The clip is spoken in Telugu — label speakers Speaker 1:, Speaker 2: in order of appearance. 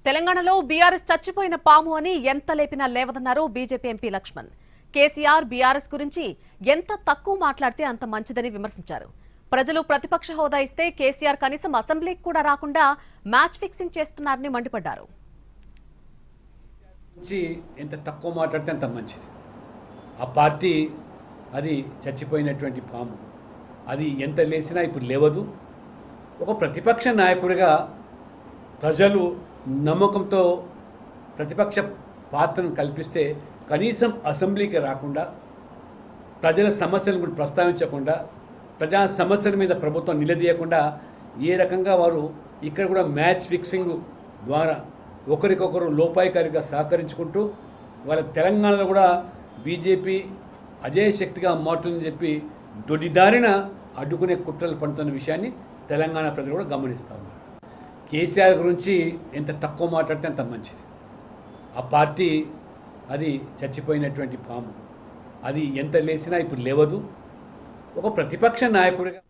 Speaker 1: తెలంగాణలో బీఆర్ఎస్ చచ్చిపోయిన పాము అని ఎంత లేపినా లేవదన్నారు బీజేపీ ఎంపీ లక్ష్మణ్. కేసీఆర్ బీఆర్ఎస్ గురించి ఎంత తక్కువ మాట్లాడితే అంత మంచిదని విమర్శించారు. ప్రజలు ప్రతిపక్ష హోదా ఇస్తే కేసీఆర్ కనీసం అసెంబ్లీకి కూడా రాకుండా మ్యాచ్ ఫిక్సింగ్ చేస్తున్నారని మండిపడ్డారు.
Speaker 2: ఎంత తక్కువ మాట్లాడితే అంత మంచిది. ఆ పార్టీ అది చచ్చిపోయినటువంటి పాము, అది ఎంత లేసినా ఇప్పుడు లేవదు. ఒక ప్రతిపక్ష నాయకుడిగా ప్రజలు నమ్మకంతో ప్రతిపక్ష పాత్రను కల్పిస్తే కనీసం అసెంబ్లీకి రాకుండా, ప్రజల సమస్యలను కూడా ప్రస్తావించకుండా, ప్రజా సమస్యల మీద ప్రభుత్వం నిలదీయకుండా ఏ రకంగా వారు ఇక్కడ కూడా మ్యాచ్ ఫిక్సింగ్ ద్వారా ఒకరికొకరు లోపాయికారిగా సహకరించుకుంటూ వాళ్ళ తెలంగాణలో కూడా బీజేపీ అజేయ శక్తిగా మారుతుందని చెప్పి దొడిదారిన అడ్డుకునే కుట్రలు పడుతున్న విషయాన్ని తెలంగాణ ప్రజలు కూడా గమనిస్తూ ఉన్నారు. కేసీఆర్ గురించి ఎంత తక్కువ మాట్లాడితే అంత మంచిది. ఆ పార్టీ అది చచ్చిపోయినటువంటి పాము, అది ఎంత లేసినా ఇప్పుడు లేవదు. ఒక ప్రతిపక్ష నాయకుడిగా